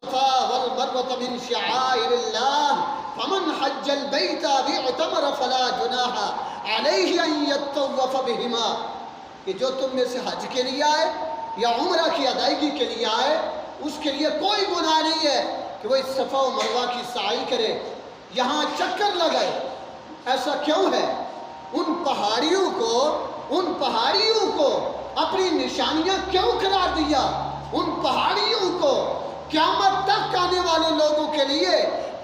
والمروة من شعائر الله فمن حج البيت أو اعتمر فلا جناح عليه أن يطوف بهما، کہ جو تم میں سے حج کے لیے آئے یا عمرہ کی ادائیگی کے لیے آئے اس کے لیے کوئی گناہ نہیں ہے کہ وہ اس صفا و مروہ کی سعی کرے، یہاں چکر لگائے۔ ایسا کیوں ہے؟ ان پہاڑیوں کو اپنی نشانیاں کیوں قرار دیا؟ ان پہاڑیوں کو قیامت تک آنے والے لوگوں کے لیے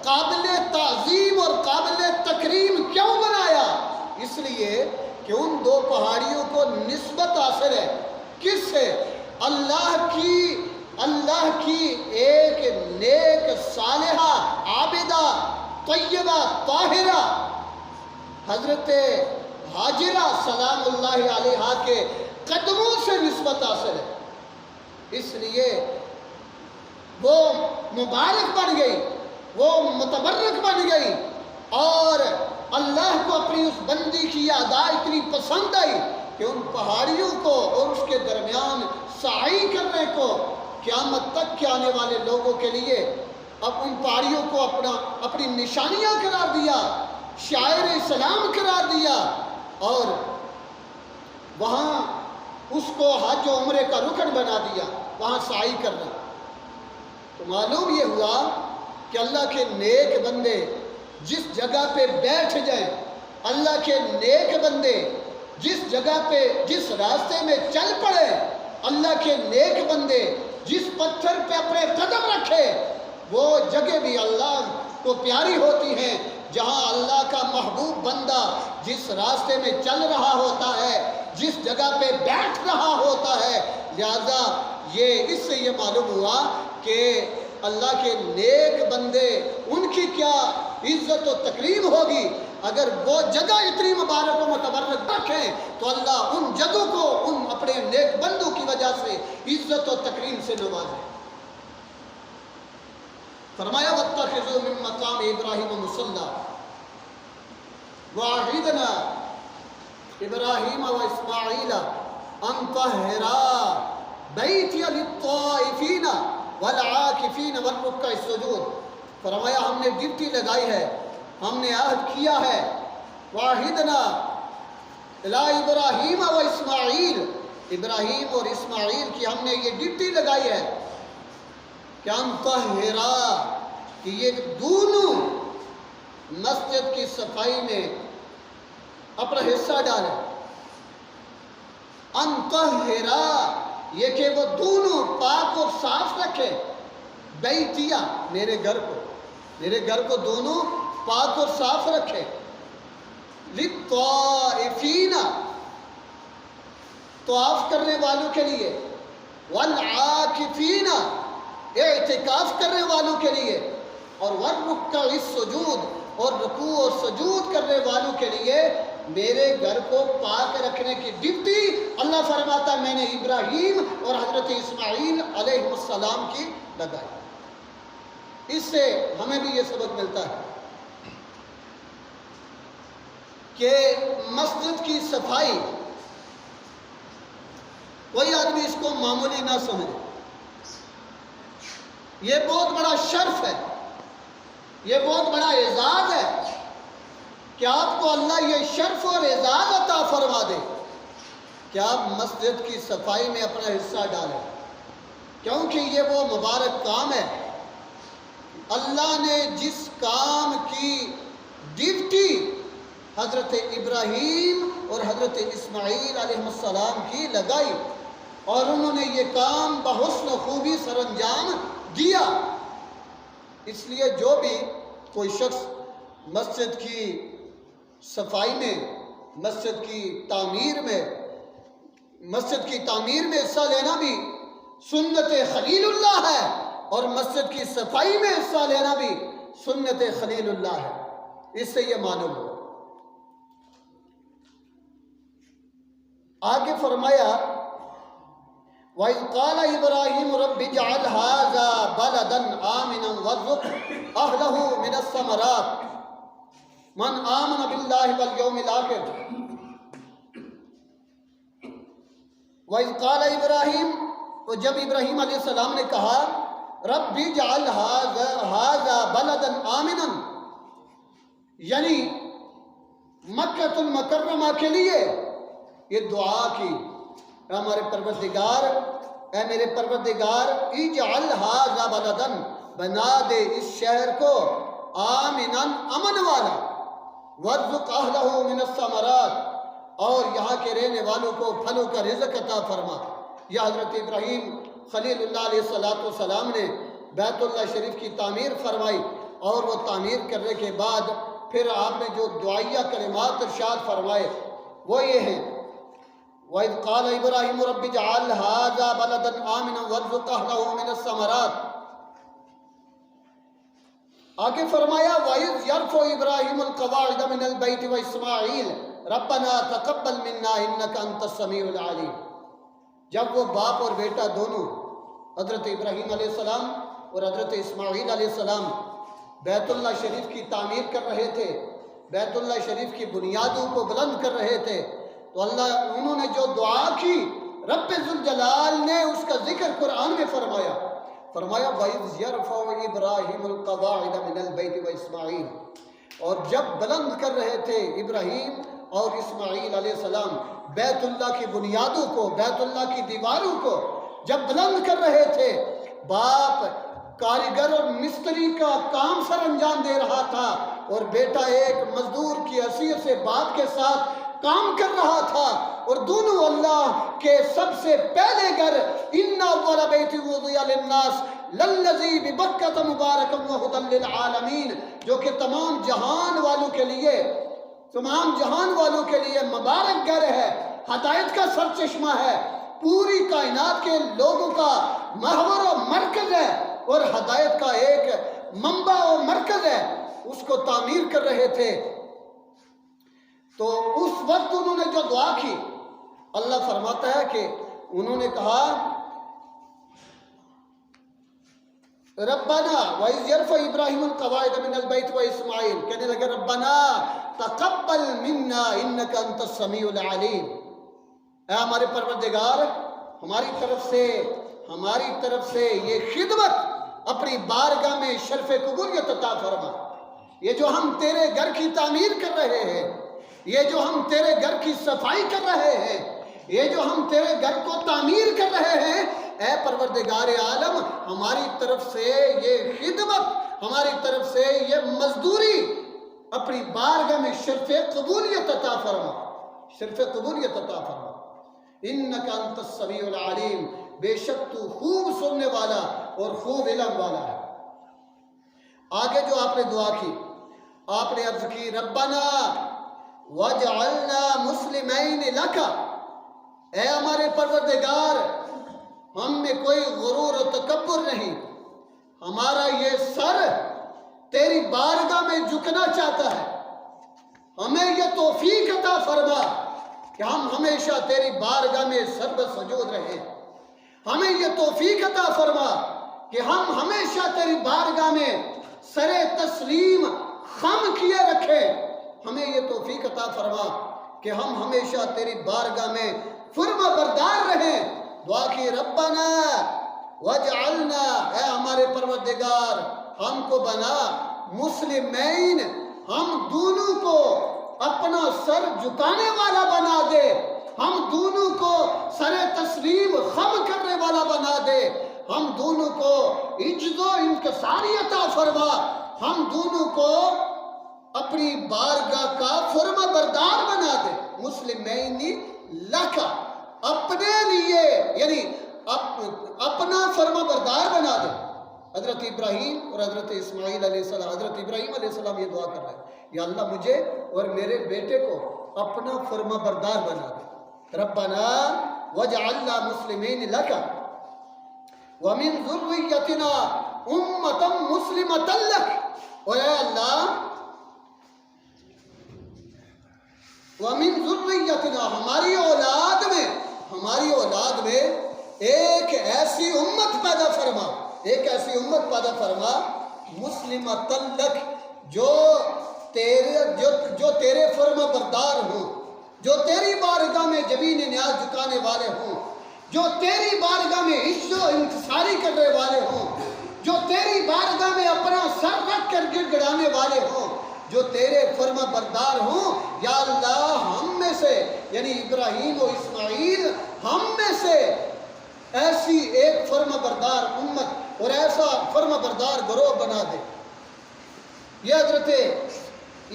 قابل تعظیم اور قابل تکریم کیوں بنایا؟ اس لیے کہ ان دو پہاڑیوں کو نسبت حاصل ہے کس سے؟ اللہ کی ایک نیک صالحہ عابدہ طیبہ طاہرہ حضرت حاجرہ سلام اللہ علیہا کے قدموں سے نسبت حاصل ہے، اس لیے وہ مبارک بن گئی، وہ متبرک بن گئی، اور اللہ کو اپنی اس بندی کی ادا اتنی پسند آئی کہ ان پہاڑیوں کو اور اس کے درمیان سعی کرنے کو قیامت تک کے آنے والے لوگوں کے لیے اب ان پہاڑیوں کو اپنی نشانیاں قرار دیا، شاعر اسلام قرار دیا، اور وہاں اس کو حج و عمرے کا رکن بنا دیا، وہاں سعی کرنا۔ تو معلوم یہ ہوا کہ اللہ کے نیک بندے جس جگہ پہ بیٹھ جائیں، اللہ کے نیک بندے جس جگہ پہ جس راستے میں چل پڑے، اللہ کے نیک بندے جس پتھر پہ اپنے قدم رکھے، وہ جگہ بھی اللہ کو پیاری ہوتی ہیں۔ جہاں اللہ کا محبوب بندہ جس راستے میں چل رہا ہوتا ہے، جس جگہ پہ بیٹھ رہا ہوتا ہے، لہذا اس سے یہ معلوم ہوا کہ اللہ کے نیک بندے ان کی کیا عزت و تکریم ہوگی۔ اگر وہ جگہ اتنی مبارک و متبرک رکھیں تو اللہ ان جگہوں کو ان اپنے نیک بندوں کی وجہ سے عزت و تکریم سے نوازے۔ فرمایا وَاتَّخِذُوا مِن مَّقَامِ إِبْرَاهِيمَ مُصَلًّى وَعَهِدْنَا إِبْرَاهِيمَ وَإِسْمَاعِيلَ أَن طَهِّرَا بَيْتِيَ لِلطَّائِفِينَ وَالْعَاكِفِينَ وَالرُّكَّعِ السُّجُودِ، فرمایا ہم نے ڈیوٹی لگائی ہے، ہم نے عہد کیا ہے، وَعَهِدْنَا إِلَىٰ إِبْرَاهِيمَ وَإِسْمَاعِيلَ، ابراہیم اور اسماعیل کی ہم نے یہ ڈیوٹی لگائی ہے کہ ان طہرا، کہ یہ دونوں مسجد کی صفائی میں اپنا حصہ ڈالیں۔ ان طہرا، یہ کہ وہ دونوں پاک اور صاف رکھے، بیتیا، میرے گھر کو دونوں پاک اور صاف رکھے، للطائفین، طواف کرنے والوں کے لیے، والعاکفین، اعتکاف کرنے والوں کے لیے، اور والرکع السجود، اور رکوع اور سجود کرنے والوں کے لیے میرے گھر کو پاک رکھنے کی ڈیوٹی اللہ فرماتا میں نے ابراہیم اور حضرت اسماعیل علیہ السلام کی لگائی۔ اس سے ہمیں بھی یہ سبق ملتا ہے کہ مسجد کی صفائی کوئی آدمی اس کو معمولی نہ سمجھے، یہ بہت بڑا شرف ہے، یہ بہت بڑا اعزاز ہے کہ آپ کو اللہ یہ شرف اور اعزاز عطا فرما دے کہ آپ مسجد کی صفائی میں اپنا حصہ ڈالیں، کیونکہ یہ وہ مبارک کام ہے اللہ نے جس کام کی ڈیوٹی حضرت ابراہیم اور حضرت اسماعیل علیہ السلام کی لگائی، اور انہوں نے یہ کام بحسن و خوبی سر انجام دیا۔ اس لیے جو بھی کوئی شخص مسجد کی صفائی میں، مسجد کی تعمیر میں حصہ لینا بھی سنت خلیل اللہ ہے، اور مسجد کی صفائی میں حصہ لینا بھی سنت خلیل اللہ ہے۔ اس سے یہ معلوم ہو۔ آگے فرمایا وَإِذْ قَالَ إِبْرَاهِيمُ رَبِّ اجْعَلْ هَٰذَا بَلَدًا آمِنًا وَارْزُقْ أَهْلَهُ مِنَ الثَّمَرَاتِ مَنْ آمَنَ بِاللَّهِ وَالْيَوْمِ الْآخِرِ۔ وَإِذْ قَالَ إِبْرَاهِيمُ، اور جب ابراہیم علیہ السلام نے کہا رب اجعل ھذا بلدا آمنا، یعنی مکۃ المکرمہ کے لیے یہ دعا کی، اے ہمارے پروردگار، اے میرے پروردگار، اجعل ھذا بلدا، بنا دے اس شہر کو آمنا، امن والا، وارزق اہلہ من الثمرات، اور یہاں کے رہنے والوں کو پھلوں کا رزق عطا فرما۔ یہ حضرت ابراہیم خلیل اللہ علیہ السلام نے بیت اللہ شریف کی تعمیر فرمائی، اور وہ تعمیر کرنے کے بعد پھر آپ نے جو دعائیہ کلمات ارشاد فرمائے وہ یہ ہیں، وَإِذْ قَالَ إِبْرَاهِيمُ رَبِّ اجْعَلْ هَٰذَا بَلَدًا آمِنًا وَارْزُقْ أَهْلَهُ مِنَ الثَّمَرَاتِ۔ آگے فرمایا وَإِذْ يَرْفَعُ إِبْرَاهِيمُ الْقَوَاعِدَ مِنَ الْبَيْتِ وَإِسْمَاعِيلُ رَبَّنَا تَقَبَّلْ مِنَّا إِنَّكَ أَنْتَ السَّمِيعُ الْعَلِيمُ۔ جب وہ باپ اور بیٹا دونوں حضرت ابراہیم علیہ السلام اور حضرت اسماعیل علیہ السلام بیت اللہ شریف کی تعمیر کر رہے تھے، بیت اللہ شریف کی بنیادوں کو بلند کر رہے تھے، تو انہوں نے جو دعا کی، رب ذوالجلال نے اس کا ذکر قرآن میں فرمایا وَإِذْ يَرْفَعُ إِبْرَاهِيمُ الْقَوَاعِدَ مِنَ الْبَيْتِ وَإِسْمَاعِيلُ، اور جب بلند کر رہے تھے ابراہیم اور اسماعیل علیہ السلام بیت اللہ کی بنیادوں کو، بیت اللہ کی دیواروں کو جب بلند کر رہے تھے، باپ کاریگر اور مستری کا کام سر انجام دے رہا تھا، اور بیٹا ایک مزدور کی حیثیت سے باپ کے ساتھ کام کر رہا تھا، اور دونوں اللہ کے سب سے پہلے گھر اِنَّ أَوَّلَ بَيْتٍ وُضِعَ لِلنَّاسِ لَلَّذِي بِبَكَّةَ مُبَارَكًا وَهُدًى لِلْعَالَمِينَ، جو کہ تمام جہان والوں کے لیے مبارک گھر ہے، ہدایت کا سرچشمہ ہے، پوری کائنات کے لوگوں کا محور و مرکز ہے، اور ہدایت کا ایک منبع و مرکز ہے، اس کو تعمیر کر رہے تھے۔ تو اس وقت انہوں نے جو دعا کی، اللہ فرماتا ہے کہ انہوں نے کہا ربنا وَإِذْ يَرْفَعُ إِبْرَاهِيمُ الْقَوَاعِدَ مِنَ الْبَيْتِ وَإِسْمَاعِيلُ، کہنے لگے ربنا تقبل منا انك انت السمیع العلیم، اے ہمارے پروردگار، ہماری طرف سے یہ خدمت اپنی بارگاہ میں شرف قبولیت عطا فرما۔ یہ جو ہم تیرے گھر کی تعمیر کر رہے ہیں، یہ جو ہم تیرے گھر کی صفائی کر رہے ہیں، یہ جو ہم تیرے گھر کو تعمیر کر رہے ہیں، اے پروردگار عالم، ہماری طرف سے یہ خدمت، ہماری طرف سے یہ مزدوری اپنی بارگاہ میں شرف قبولیت عطا فرما، شرف قبولیت عطا فرما۔ انک انت السمیع العلیم، بے شک تو خوب سننے والا اور خوب علم والا ہے۔ آگے جو آپ نے دعا کی، آپ نے عرض کی ربنا وَاجْعَلْنَا مُسْلِمَيْنِ لَكَ، اے ہمارے پروردگار، ہم میں کوئی غرور و تکبر نہیں، ہمارا یہ سر تیری بارگاہ میں جھکنا چاہتا ہے، ہمیں یہ توفیق عطا فرما کہ ہم ہمیشہ تیری بارگاہ میں سر بسجود رہیں، ہمیں یہ توفیق عطا فرما کہ ہم ہمیشہ تیری بارگاہ میں سر تسلیم خم کیے رکھیں، ہمیں یہ توفیق عطا فرما کہ ہم ہمیشہ تیری بارگاہ میں فرما بردار رہیں۔ دعا کی ربنا وجعلنا، اے ہمارے پروردگار، ہم کو بنا مسلمین، ہم دونوں کو اپنا سر جھکانے والا بنا دے، ہم دونوں کو سر تسلیم خم کرنے والا بنا دے، ہم دونوں کو عجز و انکساری عطا فرما، ہم دونوں کو اپنی بارگاہ کا فرما بردار بنا دے، مسلمین لکا، اپنے لیے، یعنی اپنا فرما بردار بنا دے۔ حضرت ابراہیم اور حضرت اسماعیل علیہ السلام، حضرت ابراہیم علیہ السلام یہ دعا کر رہے ہیں، یا اللہ مجھے اور میرے بیٹے کو اپنا فرما بردار بنا دے۔ ربنا وجعلنا مسلمین لکا ومن ذریتنا امتا مسلمتا لک، اور اے اللہ وَمِن ذُرِّيَّتِنَا، ہماری اولاد میں ایک ایسی امت پیدا فرما مسلمۃ لک، جو تیرے فرما بردار ہوں، جو تیری بارگاہ میں جبین نیاز جھکانے والے ہوں، جو تیری بارگاہ میں عجز و انکساری کرنے والے ہوں، جو تیری بارگاہ میں اپنا سر رکھ کر گر گڑانے والے ہوں، جو تیرے فرما بردار ہوں، یا اللہ ہم میں سے یعنی ابراہیم و اسماعیل ہم میں سے ایسی ایک فرما بردار امت اور ایسا فرما بردار گروہ بنا دے۔ یہ حضرت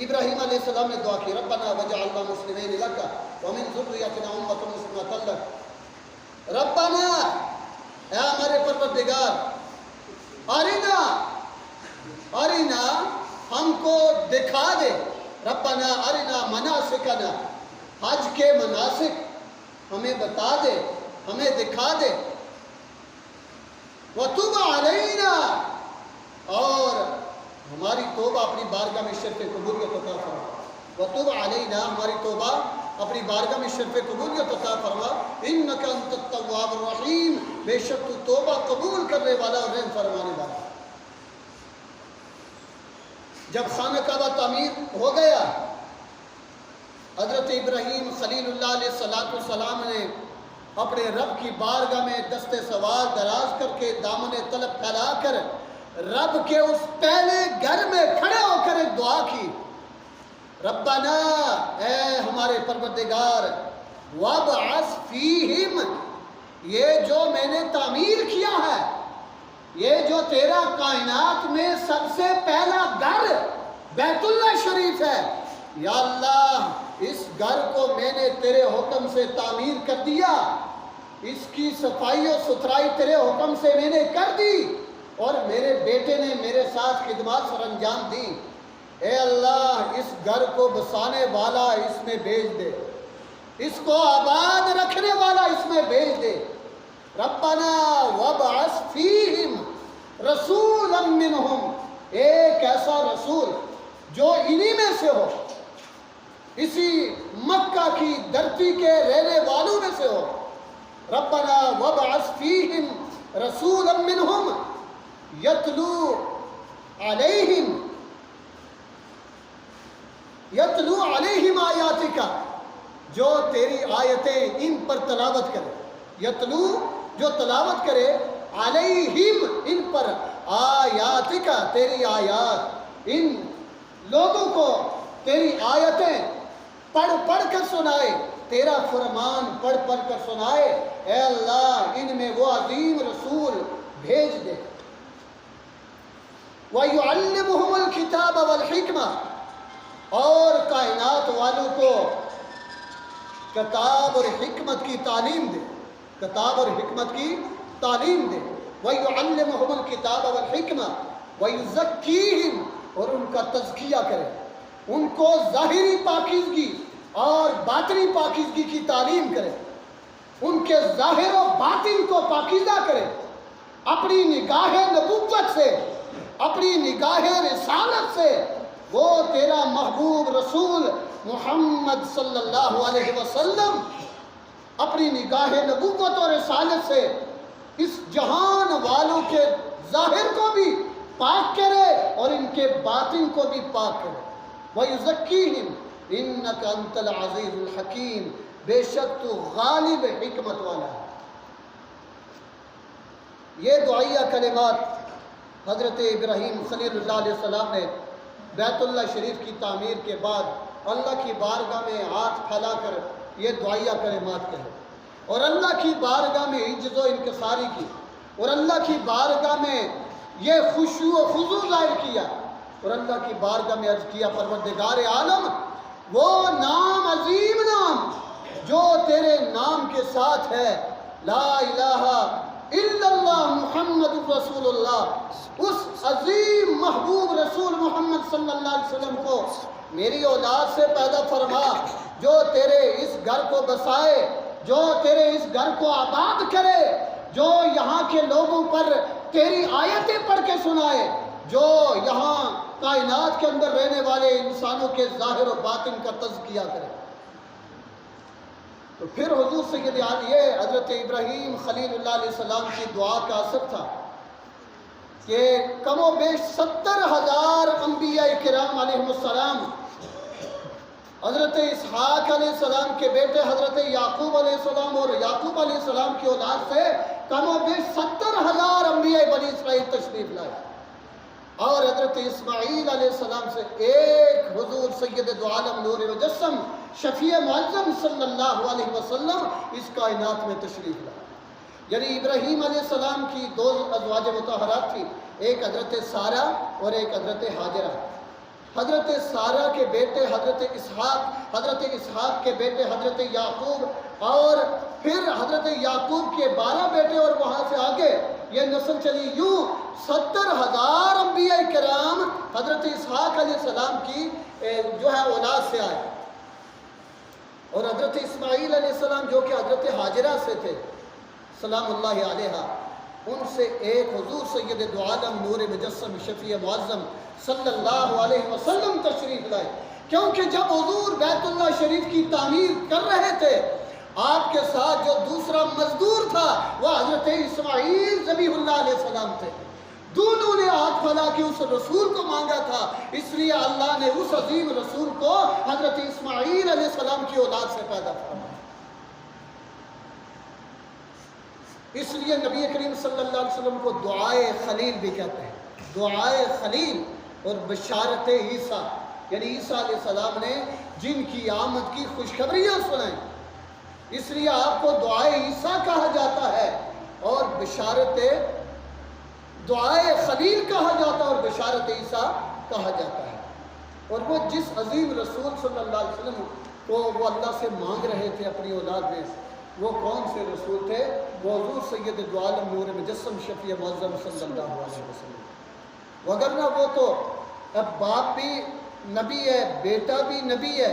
ابراہیم علیہ السلام نے دعا کی، ربنا وجعلنا مسلمین لک ومن ذریتنا امۃ مسلمۃ لک۔ ربنا، اے ہمارے پروردگار، ارنا ہم کو دکھا دے، ربنا ارنا مناسکنا، حج کے مناسک ہمیں بتا دے، ہمیں دکھا دے، وتب علینا، اور ہماری توبہ اپنی بارگاہ میں شرف قبولیت عطا فرما، وتب علینا، ہماری توبہ اپنی بارگاہ میں شرف قبولیت عطا فرما، انک انت التواب الرحیم، بے شک تو توبہ قبول کرنے والا اور رحم فرمانے والا۔ جب خانہ کعبہ تعمیر ہو گیا، حضرت ابراہیم خلیل اللہ علیہ السلام نے اپنے رب کی بارگاہ میں دست سوال دراز کر کے دامن طلب پھیلا کر رب کے اس پہلے گھر میں کھڑے ہو کر ایک دعا کی، ربنا، اے ہمارے پروردگار، وابعث فیہم، یہ جو میں نے تعمیر کیا ہے، یہ جو تیرا کائنات میں سب سے پہلا گھر بیت اللہ شریف ہے، یا اللہ اس گھر کو میں نے تیرے حکم سے تعمیر کر دیا، اس کی صفائی و ستھرائی تیرے حکم سے میں نے کر دی، اور میرے بیٹے نے میرے ساتھ خدمات سر انجام دی، اے اللہ اس گھر کو بسانے والا اس میں بھیج دے، اس کو آباد رکھنے والا اس میں بھیج دے، ربنا وابعث فیہم رسولا منہم، ایک ایسا رسول جو انہی میں سے ہو، اسی مکہ کی دھرتی کے رہنے والوں میں سے ہو، ربنا وابعث فیہم رسولا منہم یتلو علیہم آیاتک، جو تیری آیتیں ان پر تلاوت کرے، یتلو جو تلاوت کرے، علیہم ان پر، آیاتک تیری آیات، ان لوگوں کو تیری آیتیں پڑھ پڑھ کر سنائے، تیرا فرمان پڑھ پڑھ کر سنائے، اے اللہ ان میں وہ عظیم رسول بھیج دے، وَيُعَلِّمُهُمُ الْكِتَابَ وَالْحِكْمَةَ، اور کائنات والوں کو کتاب اور حکمت کی تعلیم دے، کتاب اور حکمت کی تعلیم دے، وَيُعَلِّمُهُمُ الْكِتَابَ وَالْحِكْمَةَ وَيُزَكِّيهِمْ، اور ان کا تزکیہ کرے، ان کو ظاہری پاکیزگی اور باطنی پاکیزگی کی تعلیم کرے، ان کے ظاہر و باطن کو پاکیزہ کرے، اپنی نگاہ نبوت سے، اپنی نگاہ رسالت سے، وہ تیرا محبوب رسول محمد صلی اللہ علیہ وسلم اپنی نگاہ نبوت اور رسالت سے اس جہان والوں کے ظاہر کو بھی پاک کرے اور ان کے باطن کو بھی پاک کرے، وَيُزَكِّيهِمْ إِنَّكَ أَنْتَ الْعَزِيزُ الْحَكِيمُ، بے شک تو غالب حکمت والا ہے۔ یہ دعائیہ کلمات حضرت ابراہیم خلیل اللہ علیہ السلام نے بیت اللہ شریف کی تعمیر کے بعد اللہ کی بارگاہ میں ہاتھ پھیلا کر یہ دعائیہ کلمات کہے، اور اللہ کی بارگاہ میں عجز و انکساری کی، اور اللہ کی بارگاہ میں یہ خشوع و خضوع ظاہر کیا، اور اللہ کی بارگاہ میں عرض کیا، پروردگار عالم، وہ نام عظیم نام جو تیرے نام کے ساتھ ہے، لا الہ الا اللہ محمد رسول اللہ، اس عظیم محبوب رسول محمد صلی اللہ علیہ وسلم کو میری اولاد سے پیدا فرما، جو تیرے اس گھر کو بسائے، جو تیرے اس گھر کو آباد کرے، جو یہاں کے لوگوں پر تیری آیتیں پڑھ کے سنائے، جو یہاں کائنات کے اندر رہنے والے انسانوں کے ظاہر و باطن کا تزکیہ کرے۔ تو پھر حضور سید عالیہ حضرت ابراہیم خلیل اللہ علیہ السلام کی دعا کا اثر تھا کہ کم و بیش 70,000 انبیاء کرام علیہ السلام حضرت اسحاق علیہ السلام کے بیٹے حضرت یعقوب علیہ السلام اور یعقوب علیہ السلام کی اولاد سے کم و بیش 70,000 انبیاء بنی اسرائیل تشریف لائے، اور حضرت اسماعیل علیہ السلام سے ایک حضور سید دو عالم نور مجسم شفیع معظم صلی اللہ علیہ وسلم اس کائنات میں تشریف لائے۔ یعنی ابراہیم علیہ السلام کی 2 ازواج مطہرات تھی، ایک حضرت سارہ اور ایک حضرت ہاجرہ۔ حضرت سارہ کے بیٹے حضرت اسحاق کے بیٹے حضرت یعقوب، اور پھر حضرت یعقوب کے 12 بیٹے، اور وہاں سے آگے یہ نسل چلی یوں 70,000 انبیاء کرام حضرت اسحاق علیہ السلام کی جو ہے اولاد سے آئے، اور حضرت اسماعیل علیہ السلام جو کہ حضرت ہاجرہ سے تھے سلام اللہ علیہا، ان سے ایک حضور سید دو عالم نور مجسم شفیع معظم صلی اللہ علیہ وسلم تشریف لائے۔ کیونکہ جب حضور بیت اللہ شریف کی تعمیر کر رہے تھے، آپ کے ساتھ جو دوسرا مزدور تھا وہ حضرت اسماعیل ذبیح اللہ علیہ السلام تھے۔ دونوں نے ہاتھ پھیلا کے اس رسول کو مانگا تھا، اس لیے اللہ نے اس عظیم رسول کو حضرت اسماعیل علیہ السلام کی اولاد سے پیدا فرمایا۔ اس لیے نبی کریم صلی اللہ علیہ وسلم کو دعائے خلیل بھی کہتے ہیں، دعائے خلیل اور بشارت عیسیٰ، یعنی عیسیٰ علیہ السلام نے جن کی آمد کی خوشخبریاں سنائیں، اس لیے آپ کو دعائے عیسیٰ کہا جاتا ہے اور بشارت دعائے خلیل کہا جاتا ہے اور بشارت عیسیٰ کہا جاتا ہے۔ اور وہ جس عظیم رسول صلی اللہ علیہ وسلم کو وہ اللہ سے مانگ رہے تھے اپنی اولاد میں، وہ کون سے رسول تھے؟ وہ حضور سید دو عالم نور مجسم شفیع معظم صلی اللہ علیہ وسلم۔ وگرنہ وہ تو اب باپ بھی نبی ہے، بیٹا بھی نبی ہے،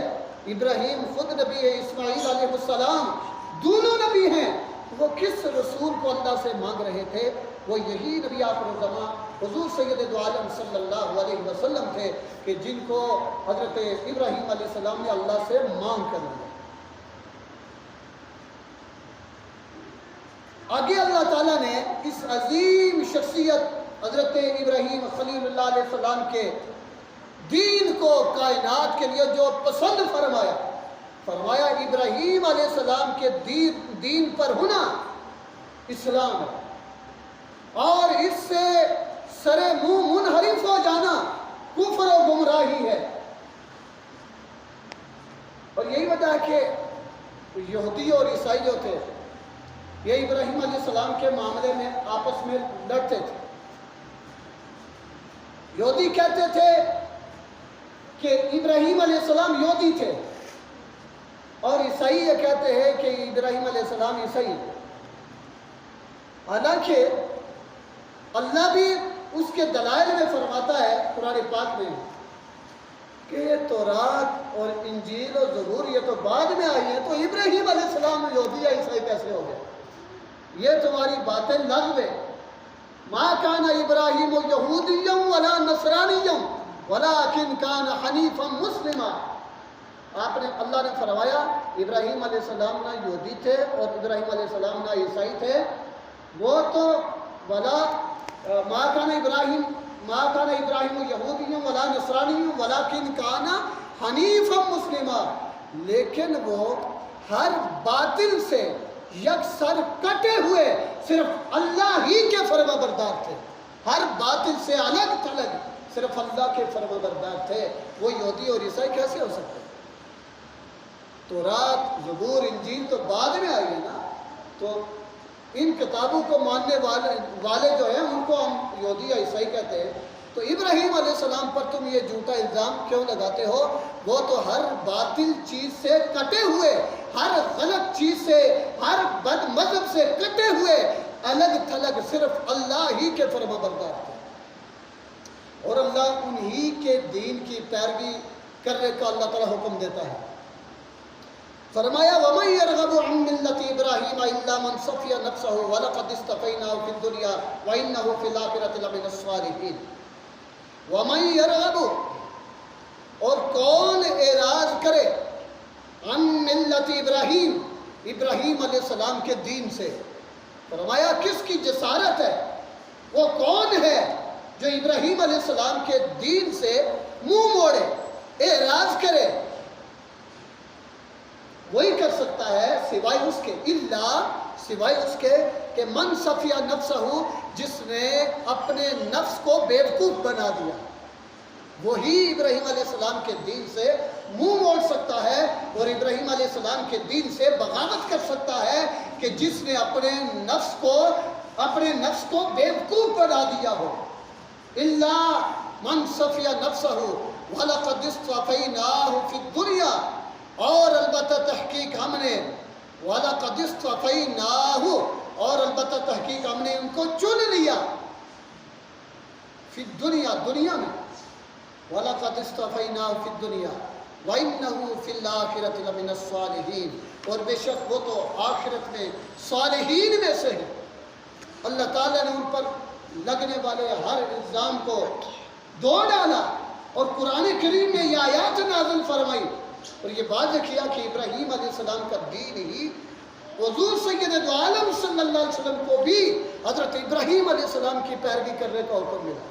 ابراہیم خود نبی ہے، اسماعیل علیہ السلام دونوں نبی ہیں، وہ کس رسول کو اللہ سے مانگ رہے تھے؟ وہ یہی نبی آخر الزمان حضور سید دو عالم صلی اللہ علیہ وسلم تھے کہ جن کو حضرت ابراہیم علیہ السلام نے اللہ سے مانگ کر لیا۔ آگے اللہ تعالیٰ نے اس عظیم شخصیت حضرت ابراہیم خلیل اللہ علیہ السلام کے دین کو کائنات کے لیے جو پسند فرمایا ابراہیم علیہ السلام کے دین پر ہونا اسلام ہے، اور اس سے سر منہ منحرف ہو جانا کفر و گمراہی ہے۔ اور یہی وجہ ہے کہ یہودی اور عیسائی جو تھے یہ ابراہیم علیہ السلام کے معاملے میں آپس میں لڑتے تھے۔ یہودی کہتے تھے کہ ابراہیم علیہ السلام یہودی تھے، اور عیسائی یہ کہتے ہیں کہ ابراہیم علیہ السلام عیسائی۔ حالانکہ اللہ بھی اس کے دلائل میں فرماتا ہے قرآن پاک میں کہ یہ تورات اور انجیل اور زبور یہ تو بعد میں آئی ہیں، تو ابراہیم علیہ السلام یہودی یا عیسائی کیسے ہو گئے؟ یہ تمہاری باتیں لغو ہے۔ ما کان ابراہیم یہودیا ولا نصرانیا ولکن کان حنیفا مسلما۔ اللہ نے فرمایا ابراہیم علیہ السلام نہ یہودی تھے اور ابراہیم علیہ السلام نہ عیسائی تھے، وہ تو ما کان ابراہیم یہودیا ولا نصرانیا ولکن کان حنیفا مسلما، لیکن وہ ہر باطل سے یکسر کٹے ہوئے صرف اللہ ہی کے فرما بردار تھے، ہر باطل سے الگ تھلگ صرف اللہ کے فرما بردار تھے۔ وہ یہودی اور عیسائی کیسے ہو سکتے؟ تورات زبور انجیل تو بعد میں آئی ہے نا، تو ان کتابوں کو ماننے والے جو ہیں ان کو ہم یہودی یا عیسائی کہتے ہیں۔ تو ابراہیم علیہ السلام پر تم یہ جھوٹا الزام کیوں لگاتے ہو؟ وہ تو ہر باطل چیز سے کٹے ہوئے، ہر غلط چیز سے، ہر بد مذہب سے کٹے ہوئے، الگ تھلگ صرف اللہ ہی کے فرما بردار تھے، اور اللہ انہی کے دین کی پیروی کرنے کا اللہ تعالیٰ حکم دیتا ہے۔ فرمایا وَمَن يَرْغَبُ عَن مِّلَّةِ إِبْرَاهِيمَ إِلَّا مَن صَفِيَ نَفْسَهُ وَلَقَدِ اصْطَفَيْنَاهُ فِي الدُّنْيَا وَإِنَّهُ فِي الْآخِرَةِ لَمِنَ الصَّالِحِينَ۔ وَمَن يَرْغَبُ، اور کون اعراض کرے، عن ملت ابراہیم علیہ السلام کے دین سے۔ فرمایا کس کی جسارت ہے، وہ کون ہے جو ابراہیم علیہ السلام کے دین سے منہ موڑے، اعراض کرے؟ وہی کر سکتا ہے سوائے اس کے، سوائے اس کے کہ من صفیہ نفسہ، جس نے اپنے نفس کو بیوقوف بنا دیا، وہی ابراہیم علیہ السلام کے دین سے منہ موڑ سکتا ہے اور ابراہیم علیہ السلام کے دین سے بغاوت کر سکتا ہے کہ جس نے اپنے نفس کو بیوقوف بنا دیا ہو۔ الا من صفی نفسہ وَلَقَدِ اصْطَفَيْنَاهُ فِي الدُّنْيَا، اور البتہ تحقیق ہم نے وَلَقَدِ اصْطَفَيْنَاهُ، اور البتہ تحقیق ہم نے ان کو چن لیا، فی الدنیا، دنیا میں، وَلَقَدِ اصْطَفَيْنَاهُ فِي الدُّنْيَا وَإِنَّهُ فِي الْآخِرَةِ لَمِنَ الصَّالِحِينَ، اور بے شک وہ تو آخرت میں صالحین میں سے ہے۔ اللہ تعالیٰ نے ان پر لگنے والے ہر الزام کو دو ڈالا اور قرآن کریم میں یہ آیات نازل فرمائی اور یہ واضح کیا کہ ابراہیم علیہ السلام کا دین ہی حضور سید دو عالم صلی اللہ علیہ وسلم کو بھی حضرت ابراہیم علیہ السلام کی پیروی کرنے کا حکم ملا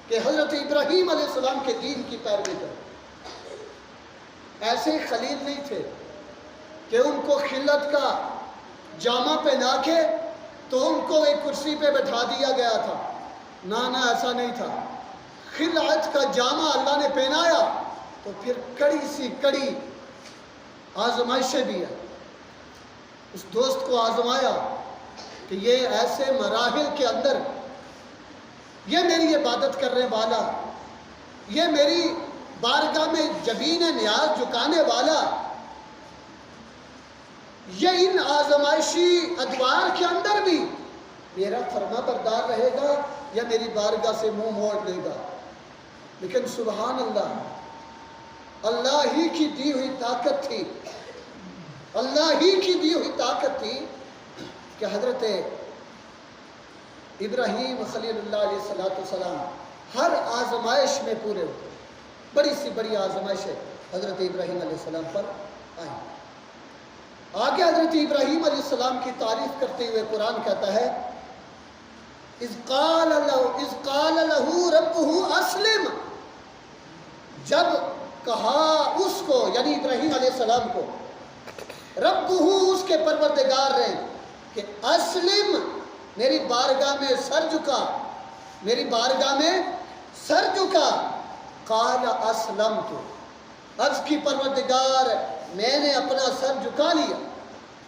کہ حضرت ابراہیم علیہ السلام کے دین کی پیروی کریں۔ ایسے خلیل نہیں تھے کہ ان کو خلت کا جامہ پہنا کے تو ان کو ایک کرسی پہ بٹھا دیا گیا تھا، نہ ایسا نہیں تھا۔ خلعت کا جامہ اللہ نے پہنایا تو پھر کڑی سی کڑی آزمائشیں بھی ہیں۔ اس دوست کو آزمایا کہ یہ ایسے مراحل کے اندر یہ میری عبادت کرنے والا، یہ میری بارگاہ میں جبین نیاز جھکانے والا، یہ ان آزمائشی ادوار کے اندر بھی میرا فرما بردار رہے گا یا میری بارگاہ سے منہ موڑ لے گا۔ لیکن سبحان اللہ، اللہ ہی کی دی ہوئی طاقت تھی، اللہ ہی کی دی ہوئی طاقت تھی کہ حضرت ابراہیم خلیل اللہ علیہ السلام ہر آزمائش میں پورے ہوتے۔ بڑی سی بڑی آزمائشیں حضرت ابراہیم علیہ السلام پر آئیں۔ آگے حضرت ابراہیم علیہ السلام کی تعریف کرتے ہوئے قرآن کہتا ہے اذ قال له ربه اسلم، جب کہا اس کو یعنی ابراہیم علیہ السلام کو ربہ اس کے پروردگار نے کہ اسلم، میری بارگاہ میں سر جھکا، میری بارگاہ میں سر جھکا۔ قال اسلمت، عرض کی پروردگار میں نے اپنا سر جھکا لیا،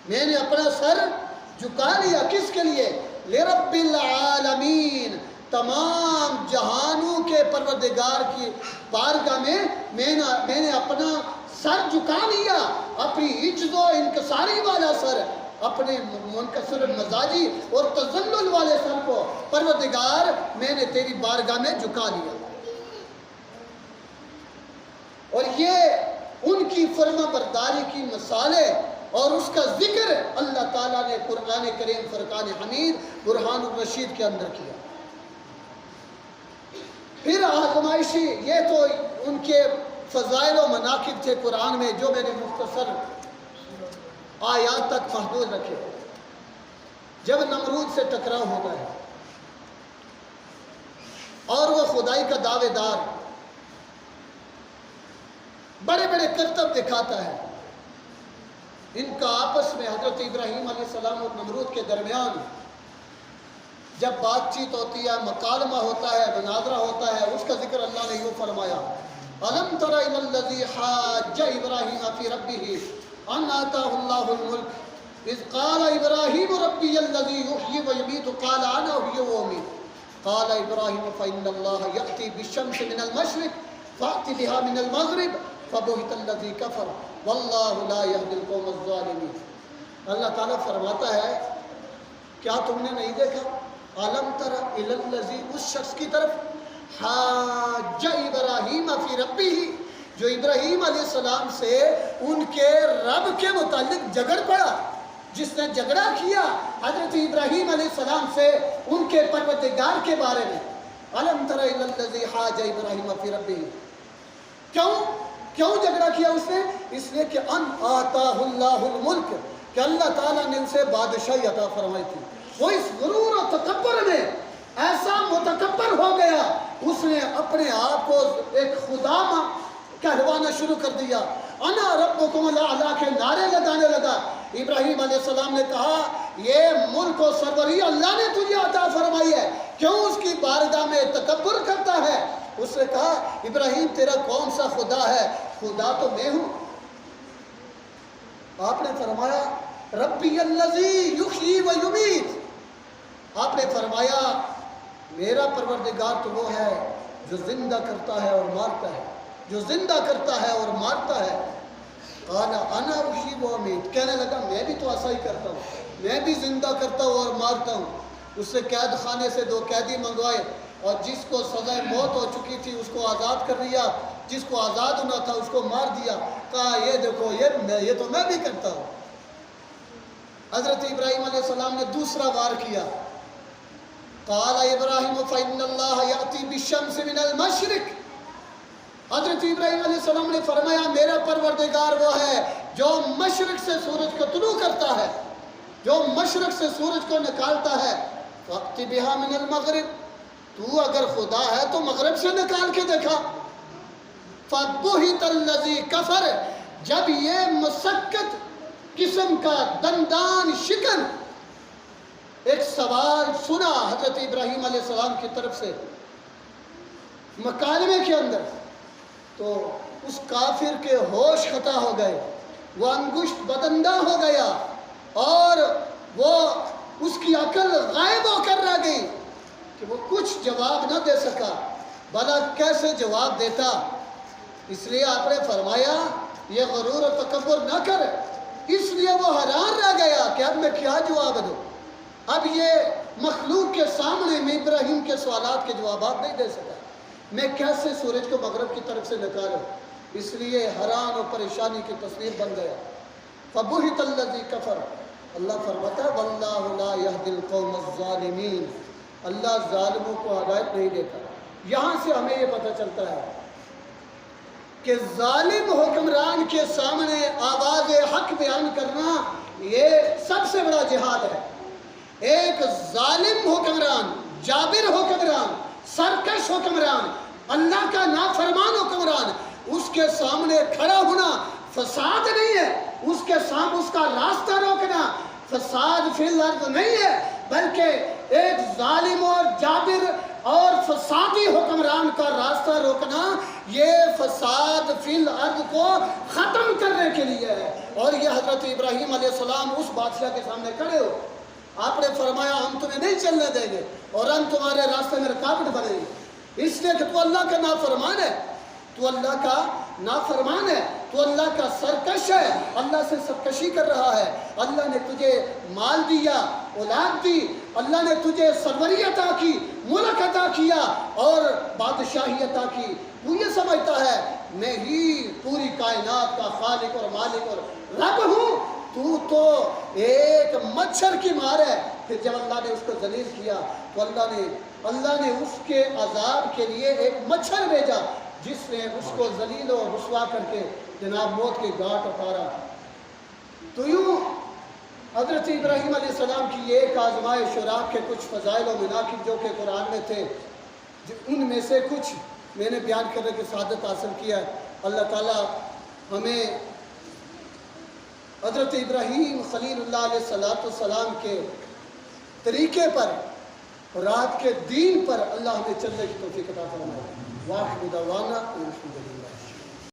میں نے اپنا سر جھکا لیا کس کے لیے؟ لرب العالمین، تمام جہانوں کے پروردگار کی بارگاہ میں نے اپنا سر جھکا لیا، اپنی عجز و انکساری والا سر، اپنے منکسر مزاجی اور تذلل والے سر کو پروردگار میں نے تیری بارگاہ میں جھکا لیا۔ اور یہ ان کی فرما برداری کی مثالیں اور اس کا ذکر اللہ تعالیٰ نے قرآن کریم فرقان حمید برہان الرشید کے اندر کیا۔ پھر آزمائشی، یہ تو ان کے فضائل و مناقب تھے قرآن میں جو میں نے مختصر آیات تک محدود رکھے۔ جب نمرود سے ٹکراؤ ہوتا ہے اور وہ خدائی کا دعوے دار بڑے بڑے کرتب دکھاتا ہے، ان کا آپس میں حضرت ابراہیم علیہ السلام اور نمرود کے درمیان جب بات چیت ہوتی ہے، مکالمہ ہوتا ہے، مناظرہ ہوتا ہے، اس کا ذکر اللہ نے یوں فرمایا أَلَمْ تَرَ إِلَى الَّذِي حَاجَّ إِبْرَاهِيمَ فِي رَبِّهِ أَنْ آتَاهُ اللَّهُ الْمُلْكَ إِذْ قَالَ إِبْرَاهِيمُ رَبِّيَ الَّذِي يُحْيِي وَيُمِيتُ قَالَ أَنَا أُحْيِي وَأُمِيتُ قَالَ إِبْرَاهِيمُ فَإِنَّ اللَّهَ يَأْتِي بِالشَّمْسِ مِنَ الْمَشْرِقِ فَأْتِ بِهَا مِنَ الْمَغْرِبِ فَبُهِتَ الَّذِي كَفَرَ وَاللَّهُ لَا يَهْدِي الْقَوْمَ الظَّالِمِينَ۔ اللہ تعالیٰ فرماتا ہے کیا تم نے نہیں دیکھا؟ أَلَمْ تَرَ إِلَى الَّذِي، اس شخص کی طرف حاج ابراہیم فی ربہ، جو ابراہیم علیہ السلام سے ان کے رب کے متعلق جھگڑ پڑا، جس نے جھگڑا کیا حضرت ابراہیم علیہ السلام سے ان کے پروردگار کے بارے میں۔ أَلَمْ تَرَ إِلَى الَّذِي حَاجَ إِبْرَاهِيمَ فِي رَبِّهِ، کیوں جھگڑا کیا اس نے؟ اس لیے کہ ان آتاہ اللہ الملک، کہ اللہ تعالیٰ نے اسے بادشاہی عطا فرمائی تھی۔ وہ اس غرور و تکبر میں ایسا متکبر ہو گیا، اس نے اپنے آپ کو ایک خدا کہلوانا شروع کر دیا، انا ربکم الاعلی کے نعرے لگانے لگا۔ ابراہیم علیہ السلام نے کہا یہ ملک و سروری اللہ نے تجھے عطا فرمائی ہے، کیوں اس کی بارگاہ میں تکبر کرتا ہے؟ اس نے کہا ابراہیم تیرا کون سا خدا ہے؟ خدا تو میں ہوں۔ آپ نے فرمایا ربی الذی یحیی و یمیت، آپ نے فرمایا میرا پروردگار تو وہ ہے جو زندہ کرتا ہے اور مارتا ہے، جو زندہ کرتا ہے اور مارتا ہے۔ قال انا احیی و امیت، کہنے لگا میں بھی تو ایسا ہی کرتا ہوں، میں بھی زندہ کرتا ہوں اور مارتا ہوں۔ اس سے قید خانے سے 2 قیدی منگوائے اور جس کو سزائے موت ہو چکی تھی اس کو آزاد کر لیا، جس کو آزاد ہونا تھا اس کو مار دیا۔ کہا یہ دیکھو یہ تو میں بھی کرتا ہوں۔ حضرت ابراہیم علیہ السلام نے دوسرا وار کیا۔ قال ابراہیم فإن اللہ یأتی بالشمس من المشرق، حضرت ابراہیم علیہ السلام نے فرمایا میرا پروردگار وہ ہے جو مشرق سے سورج کو طلوع کرتا ہے، جو مشرق سے سورج کو نکالتا ہے۔ فأت بها من المغرب، تو اگر خدا ہے تو مغرب سے نکال کے دیکھا۔ فبہت الذی کفر، جب یہ مسکت قسم کا دندان شکن ایک سوال سنا حضرت ابراہیم علیہ السلام کی طرف سے مکالمے کے اندر، تو اس کافر کے ہوش خطا ہو گئے، وہ انگشت بدندہ ہو گیا اور وہ اس کی عقل غائب ہو کر رہ گئی کہ وہ کچھ جواب نہ دے سکا، بھلا کیسے جواب دیتا؟ اس لیے آپ نے فرمایا یہ غرور اور تکبر نہ کر۔ اس لیے وہ حیران رہ گیا کہ اب میں کیا جواب دوں، اب یہ مخلوق کے سامنے میں ابراہیم کے سوالات کے جوابات نہیں دے سکا، میں کیسے سورج کو مغرب کی طرف سے نکالوں؟ اس لیے حیران اور پریشانی کی تصویر بن گیا۔ فبہت الذی کفر، اللہ فرماتا ہے واللہ لا یہدی القوم الظالمین، اللہ ظالموں کو ہدایت نہیں دیتا۔ یہاں سے ہمیں یہ پتہ چلتا ہے کہ ظالم حکمران کے سامنے آواز حق بیان کرنا یہ سب سے بڑا جہاد ہے۔ ایک ظالم حکمران، جابر حکمران، سرکش حکمران، اللہ کا نافرمان حکمران، اس کے سامنے کھڑا ہونا فساد نہیں ہے، اس کے سامنے اس کا راستہ روکنا فساد فی الارض نہیں ہے، بلکہ ایک ظالم اور جابر اور فسادی حکمران کا راستہ روکنا یہ فساد فی الارض کو ختم کرنے کے لیے ہے۔ اور یہ حضرت ابراہیم علیہ السلام اس بادشاہ کے سامنے کھڑے ہو، آپ نے فرمایا ہم تمہیں نہیں چلنے دیں گے اور ہم تمہارے راستے میں رکاوٹ بنیں گے، اس لیے کہ تو اللہ کا نافرمان ہے، تو اللہ کا نافرمان ہے، تو اللہ کا سرکش ہے، اللہ سے سرکشی کر رہا ہے۔ اللہ نے تجھے مال دیا، اولاد دی، اللہ نے تجھے سروری عطا کی، ملک عطا کیا اور بادشاہی عطا کی، تو یہ سمجھتا ہے میں ہی پوری کائنات کا خالق اور مالک اور رب ہوں، تو ایک مچھر کی مار ہے۔ پھر جب اللہ نے اس کو ذلیل کیا تو اللہ نے اس کے عذاب کے لیے ایک مچھر بھیجا جس نے اس کو ذلیل و رسوا کر کے جناب موت کی گھاٹ اتارا۔ تو یوں حضرت ابراہیم علیہ السلام کی ایک آزمائش اور آپ کے کچھ فضائل و مناقب جو کہ قرآن میں تھے، ان میں سے کچھ میں نے بیان کرنے کی سعادت حاصل کیا ہے۔ اللہ تعالیٰ ہمیں حضرت ابراہیم خلیل اللہ علیہ السلام کے طریقے پر اور رات کے دین پر اللہ ہمیں چلنے کی توفیق عطا فرمائے۔ واخر دعوانا الحمدللہ۔